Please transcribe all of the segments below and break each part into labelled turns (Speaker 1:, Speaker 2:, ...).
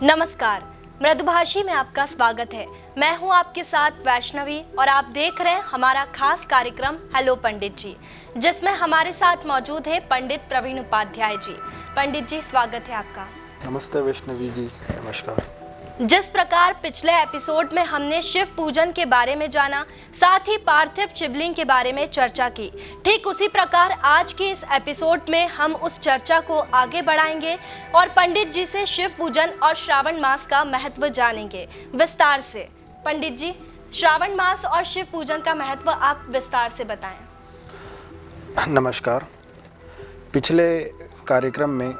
Speaker 1: नमस्कार, मृदुभाषी में आपका स्वागत है। मैं हूं आपके साथ वैष्णवी और आप देख रहे हैं हमारा खास कार्यक्रम हेलो पंडित जी, जिसमें हमारे साथ मौजूद है पंडित प्रवीण उपाध्याय जी। पंडित जी, स्वागत है आपका।
Speaker 2: नमस्ते वैष्णवी जी, नमस्कार।
Speaker 1: जिस प्रकार पिछले एपिसोड में हमने शिव पूजन के बारे में जाना, साथ ही पार्थिव शिवलिंग के बारे में चर्चा की, ठीक उसी प्रकार आज के इस एपिसोड में हम उस चर्चा को आगे बढ़ाएंगे और पंडित जी से शिव पूजन और श्रावण मास का महत्व जानेंगे विस्तार से। पंडित जी, श्रावण मास और शिव पूजन का महत्व आप विस्तार से बताएं।
Speaker 2: नमस्कार। पिछले कार्यक्रम में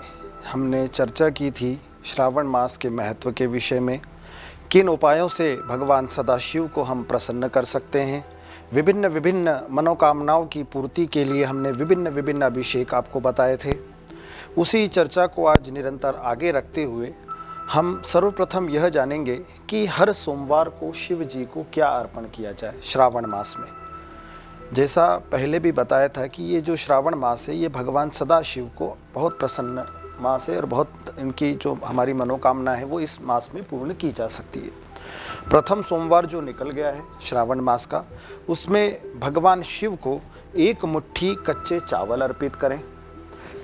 Speaker 2: हमने चर्चा की थी श्रावण मास के महत्व के विषय में, किन उपायों से भगवान सदाशिव को हम प्रसन्न कर सकते हैं। विभिन्न विभिन्न मनोकामनाओं की पूर्ति के लिए हमने विभिन्न विभिन्न अभिषेक आपको बताए थे। उसी चर्चा को आज निरंतर आगे रखते हुए हम सर्वप्रथम यह जानेंगे कि हर सोमवार को शिव जी को क्या अर्पण किया जाए श्रावण मास में। जैसा पहले भी बताया था कि ये जो श्रावण मास है ये भगवान सदाशिव को बहुत प्रसन्न मास है और बहुत इनकी जो हमारी मनोकामना है वो इस मास में पूर्ण की जा सकती है। प्रथम सोमवार जो निकल गया है श्रावण मास का, उसमें भगवान शिव को एक मुट्ठी कच्चे चावल अर्पित करें।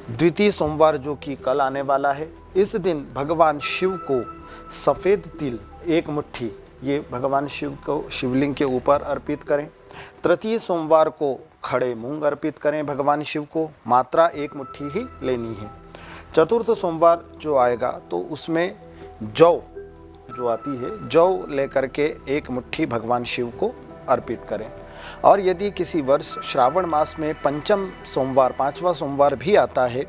Speaker 2: द्वितीय सोमवार जो कि कल आने वाला है, इस दिन भगवान शिव को सफ़ेद तिल एक मुट्ठी ये भगवान शिव को शिवलिंग के ऊपर अर्पित करें। तृतीय सोमवार को खड़े मूंग अर्पित करें भगवान शिव को, मात्रा एक मुट्ठी ही लेनी है। चतुर्थ सोमवार जो आएगा तो उसमें जौ जो आती है, जौ लेकर के एक मुट्ठी भगवान शिव को अर्पित करें। और यदि किसी वर्ष श्रावण मास में पंचम सोमवार, पांचवा सोमवार भी आता है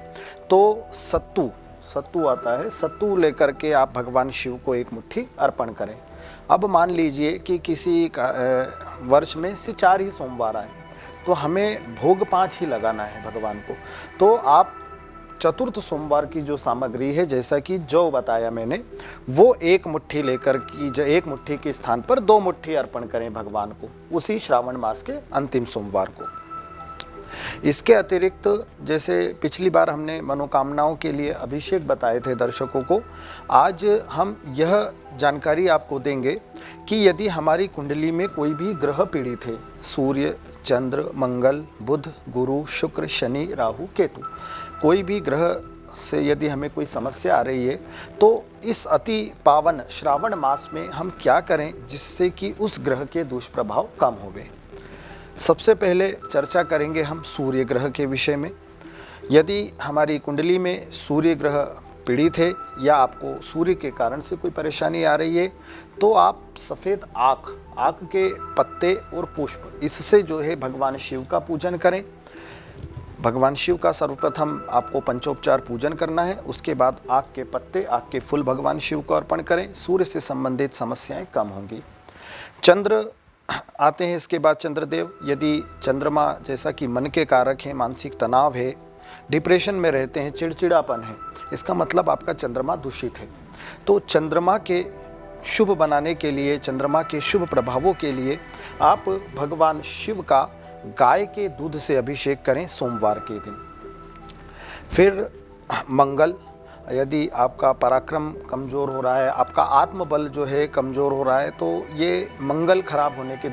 Speaker 2: तो सत्तू आता है, सत्तू लेकर के आप भगवान शिव को एक मुट्ठी अर्पण करें। अब मान लीजिए कि किसी वर्ष में से 4 ही सोमवार आए तो हमें भोग 5 ही लगाना है भगवान को, तो आप चतुर्थ सोमवार की जो सामग्री है, जैसा कि जो बताया मैंने, वो एक मुट्ठी लेकर की एक मुट्ठी के स्थान पर 2 मुट्ठी अर्पण करें भगवान को उसी श्रावण मास के अंतिम सोमवार को। इसके अतिरिक्त जैसे पिछली बार हमने मनोकामनाओं के लिए अभिषेक बताए थे दर्शकों को, आज हम यह जानकारी आपको देंगे कि यदि हमारी कुंडली में कोई भी ग्रह पीड़ित है, सूर्य, चंद्र, मंगल, बुध, गुरु, शुक्र, शनि, राहु, केतु, कोई भी ग्रह से यदि हमें कोई समस्या आ रही है तो इस अति पावन श्रावण मास में हम क्या करें जिससे कि उस ग्रह के दुष्प्रभाव कम होवे। सबसे पहले चर्चा करेंगे हम सूर्य ग्रह के विषय में। यदि हमारी कुंडली में सूर्य ग्रह पीड़ित है या आपको सूर्य के कारण से कोई परेशानी आ रही है तो आप सफ़ेद आक के पत्ते और पुष्प, इससे जो है भगवान शिव का पूजन करें। भगवान शिव का सर्वप्रथम आपको पंचोपचार पूजन करना है, उसके बाद आक के पत्ते, आक के फूल भगवान शिव को अर्पण करें। सूर्य से संबंधित समस्याएं कम होंगी। चंद्र आते हैं इसके बाद चंद्रदेव। यदि चंद्रमा जैसा कि मन के कारक हैं, मानसिक तनाव है, डिप्रेशन में रहते हैं, चिड़चिड़ापन है, इसका मतलब आपका चंद्रमा दूषित है। तो चंद्रमा के शुभ बनाने के लिए, चंद्रमा के शुभ प्रभावों के लिए आप भगवान शिव का गाय के दूध से अभिषेक करें सोमवार के दिन। फिर मंगल, यदि आपका पराक्रम कमज़ोर हो रहा है, आपका आत्मबल जो है कमज़ोर हो रहा है, तो ये मंगल खराब होने के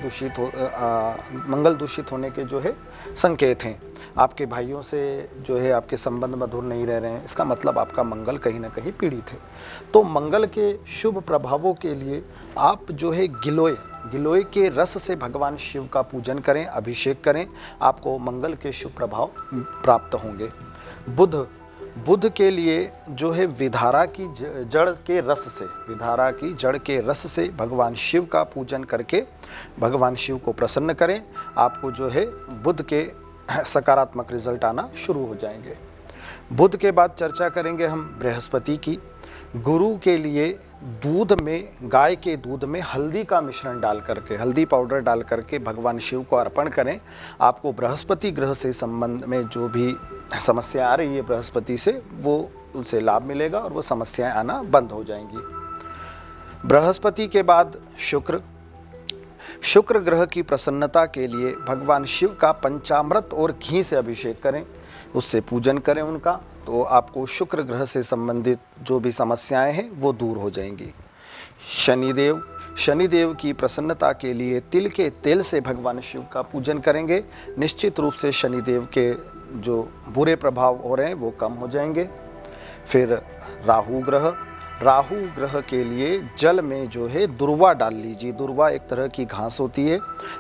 Speaker 2: मंगल दूषित होने के जो है संकेत हैं। आपके भाइयों से जो है आपके संबंध मधुर नहीं रह रहे हैं, इसका मतलब आपका मंगल कहीं ना कहीं पीड़ित है। तो मंगल के शुभ प्रभावों के लिए आप जो है गिलोय के रस से भगवान शिव का पूजन करें, अभिषेक करें, आपको मंगल के शुभ प्रभाव प्राप्त होंगे। बुध के लिए जो है विधारा की जड़ के रस से भगवान शिव का पूजन करके भगवान शिव को प्रसन्न करें। आपको जो है बुध के सकारात्मक रिजल्ट आना शुरू हो जाएंगे। बुध के बाद चर्चा करेंगे हम बृहस्पति की। गुरु के लिए दूध में, गाय के दूध में हल्दी का मिश्रण डाल करके, हल्दी पाउडर डाल करके भगवान शिव को अर्पण करें। आपको बृहस्पति ग्रह से संबंध में जो भी समस्या आ रही है बृहस्पति से, वो उनसे लाभ मिलेगा और वो समस्याएं आना बंद हो जाएंगी। बृहस्पति के बाद शुक्र ग्रह की प्रसन्नता के लिए भगवान शिव का पंचामृत और घी से अभिषेक करें, उससे पूजन करें उनका। तो आपको शुक्र ग्रह से संबंधित जो भी समस्याएं हैं वो दूर हो जाएंगी। शनिदेव की प्रसन्नता के लिए तिल के तेल से भगवान शिव का पूजन करेंगे। निश्चित रूप से शनिदेव के जो बुरे प्रभाव हो रहे हैं वो कम हो जाएंगे। फिर राहु ग्रह के लिए जल में जो है दुर्वा डाल लीजिए। दुर्वा एक तरह की घास होती है,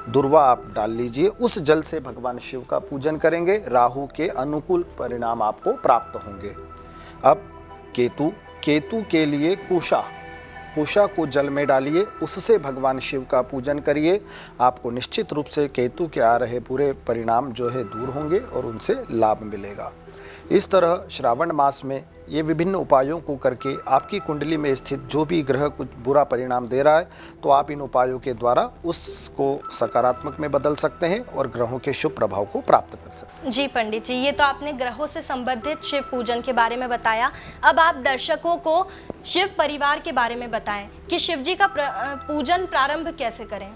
Speaker 2: दुर्वा आप डाल लीजिए। उस जल से भगवान शिव का पूजन करेंगे, राहु के अनुकूल परिणाम आपको प्राप्त होंगे। अब केतु के लिए कुशा को जल में डालिए, उससे भगवान शिव का पूजन करिए। आपको निश्चित रूप से केतु के आ रहे बुरे परिणाम जो है दूर होंगे और उनसे लाभ मिलेगा। इस तरह श्रावण मास में ये विभिन्न उपायों को करके आपकी कुंडली में स्थित जो भी ग्रह कुछ बुरा परिणाम दे रहा है तो आप इन उपायों के द्वारा उसको सकारात्मक में बदल सकते हैं और ग्रहों के शुभ प्रभाव को प्राप्त कर सकते हैं।
Speaker 1: जी पंडित जी, ये तो आपने ग्रहों से संबंधित शिव पूजन के बारे में बताया। अब आप दर्शकों को शिव परिवार के बारे में बताएं कि शिव जी का पूजन प्रारंभ कैसे करें।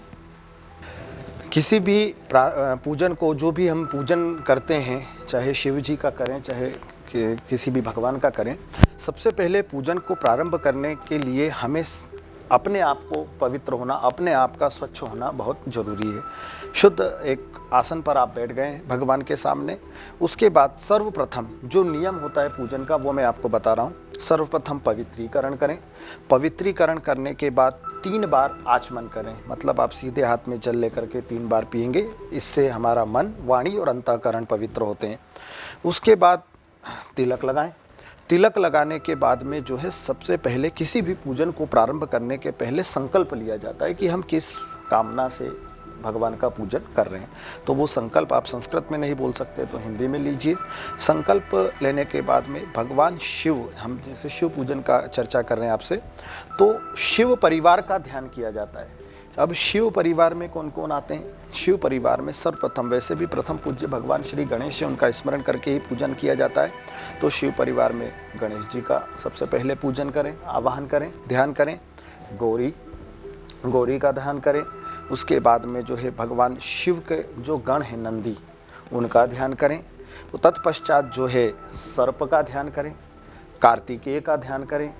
Speaker 2: किसी भी पूजन को, जो भी हम पूजन करते हैं, चाहे शिव जी का करें चाहे किसी भी भगवान का करें, सबसे पहले पूजन को प्रारंभ करने के लिए हमें अपने आप को पवित्र होना, अपने आप का स्वच्छ होना बहुत ज़रूरी है। शुद्ध एक आसन पर आप बैठ गए भगवान के सामने। उसके बाद सर्वप्रथम जो नियम होता है पूजन का वो मैं आपको बता रहा हूँ। सर्वप्रथम पवित्रीकरण करें। पवित्रीकरण करने के बाद 3 बार आचमन करें, मतलब आप सीधे हाथ में जल लेकर के 3 बार पिएंगे। इससे हमारा मन, वाणी और अंतःकरण पवित्र होते हैं। उसके बाद तिलक लगाएं। तिलक लगाने के बाद में जो है सबसे पहले किसी भी पूजन को प्रारंभ करने के पहले संकल्प लिया जाता है कि हम किस कामना से भगवान का पूजन कर रहे हैं। तो वो संकल्प आप संस्कृत में नहीं बोल सकते तो हिंदी में लीजिए। संकल्प लेने के बाद में भगवान शिव, हम जैसे शिव पूजन का चर्चा कर रहे हैं आपसे, तो शिव परिवार का ध्यान किया जाता है। अब शिव परिवार में कौन कौन आते हैं? शिव परिवार में सर्वप्रथम, वैसे भी प्रथम पूज्य भगवान श्री गणेश है, उनका स्मरण करके ही पूजन किया जाता है। तो शिव परिवार में गणेश जी का सबसे पहले पूजन करें, आवाहन करें, ध्यान करें। गौरी का ध्यान करें। उसके बाद में जो है भगवान शिव के जो गण हैं नंदी, उनका ध्यान करें। तत्पश्चात जो है सर्प का ध्यान करें, कार्तिकेय का ध्यान करें,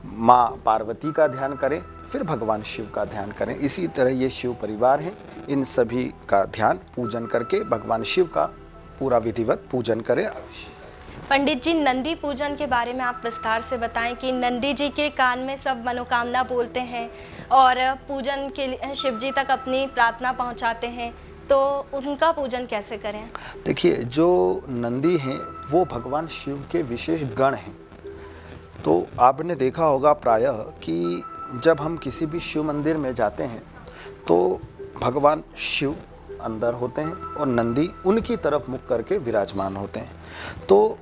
Speaker 2: माँ पार्वती का ध्यान करें, फिर भगवान शिव का ध्यान करें। इसी तरह ये शिव परिवार हैं, इन सभी का ध्यान पूजन करके भगवान शिव का पूरा विधिवत पूजन करें।
Speaker 1: पंडित जी, नंदी पूजन के बारे में आप विस्तार से बताएं कि नंदी जी के कान में सब मनोकामना बोलते हैं और पूजन के लिए शिव जी तक अपनी प्रार्थना पहुंचाते हैं, तो उनका पूजन कैसे करें?
Speaker 2: देखिए, जो नंदी हैं वो भगवान शिव के विशेष गण हैं। तो आपने देखा होगा प्रायः कि जब हम किसी भी शिव मंदिर में जाते हैं तो भगवान शिव अंदर होते हैं और नंदी उनकी तरफ मुख करके विराजमान होते हैं। तो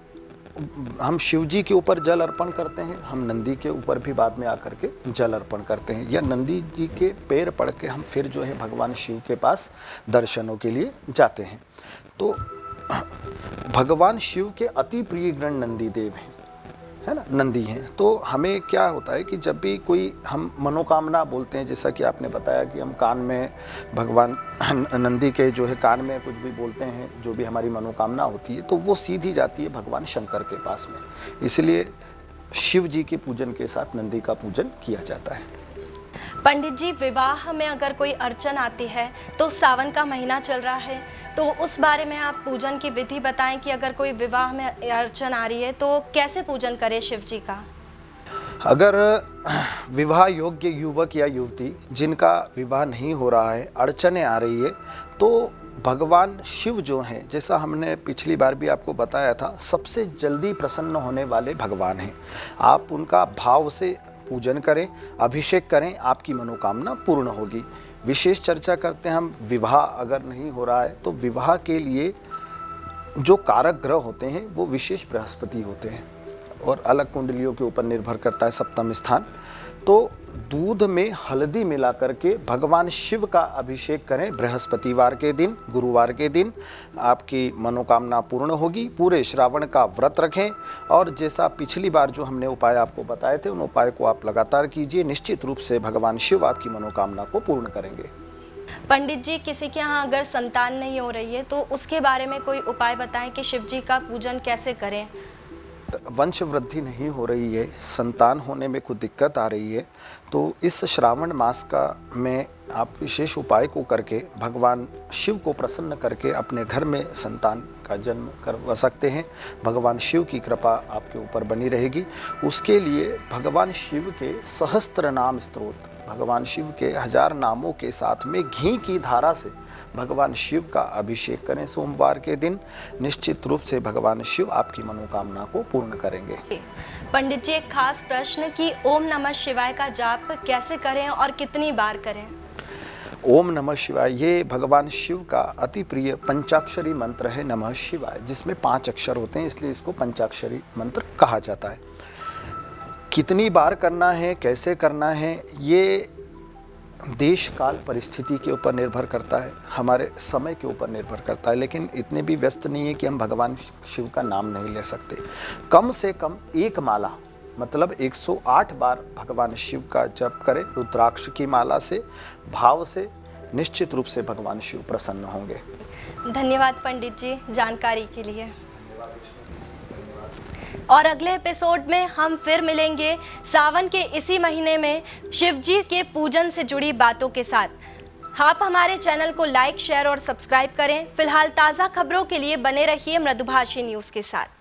Speaker 2: हम शिव जी के ऊपर जल अर्पण करते हैं, हम नंदी के ऊपर भी बाद में आकर के जल अर्पण करते हैं, या नंदी जी के पैर पड़ के हम फिर जो है भगवान शिव के पास दर्शनों के लिए जाते हैं। तो भगवान शिव के अति प्रिय गण नंदी देव हैं, है ना, नंदी हैं। तो हमें क्या होता है कि जब भी कोई हम मनोकामना बोलते हैं, जैसा कि आपने बताया कि हम कान में भगवान नंदी के जो है कान में कुछ भी बोलते हैं, जो भी हमारी मनोकामना होती है तो वो सीधी जाती है भगवान शंकर के पास में। इसलिए शिव जी के पूजन के साथ नंदी का पूजन किया जाता है।
Speaker 1: पंडित जी, विवाह में अगर कोई अड़चन आती है तो सावन का महीना चल रहा है, तो उस बारे में आप पूजन की विधि बताएं कि अगर कोई विवाह में अड़चन आ रही है तो कैसे पूजन करे शिव जी का?
Speaker 2: अगर विवाह योग्य युवक या युवती जिनका विवाह नहीं हो रहा है, अड़चनें आ रही है, तो भगवान शिव जो हैं, जैसा हमने पिछली बार भी आपको बताया था, सबसे जल्दी प्रसन्न होने वाले भगवान हैं। आप उनका भाव से पूजन करें, अभिषेक करें, आपकी मनोकामना पूर्ण होगी। विशेष चर्चा करते हैं हम, विवाह अगर नहीं हो रहा है तो विवाह के लिए जो कारक ग्रह होते हैं वो विशेष बृहस्पति होते हैं और अलग कुंडलियों के ऊपर निर्भर करता है सप्तम स्थान। तो दूध में हल्दी मिला करके भगवान शिव का अभिषेक करें बृहस्पतिवार के दिन, गुरुवार के दिन, आपकी मनोकामना पूर्ण होगी। पूरे श्रावण का व्रत रखें और जैसा पिछली बार जो हमने उपाय आपको बताए थे उन उपाय को आप लगातार कीजिए। निश्चित रूप से भगवान शिव आपकी मनोकामना को पूर्ण करेंगे।
Speaker 1: पंडित जी, किसी के यहाँ अगर संतान नहीं हो रही है तो उसके बारे में कोई उपाय बताएं कि शिव जी का पूजन कैसे करें?
Speaker 2: बट वंश वृद्धि नहीं हो रही है, संतान होने में कुछ दिक्कत आ रही है, तो इस श्रावण मास का में आप विशेष उपाय को करके भगवान शिव को प्रसन्न करके अपने घर में संतान का जन्म करवा सकते हैं। भगवान शिव की कृपा आपके ऊपर बनी रहेगी। उसके लिए भगवान शिव के सहस्त्र नाम स्तोत्र, भगवान शिव के 1000 नामों के साथ में घी की धारा से भगवान शिव का अभिषेक करें सोमवार के दिन। निश्चित रूप से भगवान शिव आपकी मनोकामना को पूर्ण करेंगे।
Speaker 1: पंडित जी, एक खास प्रश्न कि ओम नमः शिवाय का जाप कैसे करें और कितनी बार करें?
Speaker 2: ओम नमः शिवाय ये भगवान शिव का अति प्रिय पंचाक्षरी मंत्र है, नमः शिवाय, जिसमें 5 अक्षर होते हैं, इसलिए इसको पंचाक्षरी मंत्र कहा जाता है। कितनी बार करना है, कैसे करना है, ये देश काल परिस्थिति के ऊपर निर्भर करता है, हमारे समय के ऊपर निर्भर करता है, लेकिन इतने भी व्यस्त नहीं है कि हम भगवान शिव का नाम नहीं ले सकते। कम से कम एक माला मतलब 108 बार भगवान शिव का जप करें रुद्राक्ष की माला से, भाव से। निश्चित रूप से भगवान शिव प्रसन्न होंगे।
Speaker 1: धन्यवाद पंडित जी जानकारी के लिए। और अगले एपिसोड में हम फिर मिलेंगे सावन के इसी महीने में शिव जी के पूजन से जुड़ी बातों के साथ। आप हमारे चैनल को लाइक, शेयर और सब्सक्राइब करें। फिलहाल ताज़ा खबरों के लिए बने रहिए मृदुभाषी न्यूज़ के साथ।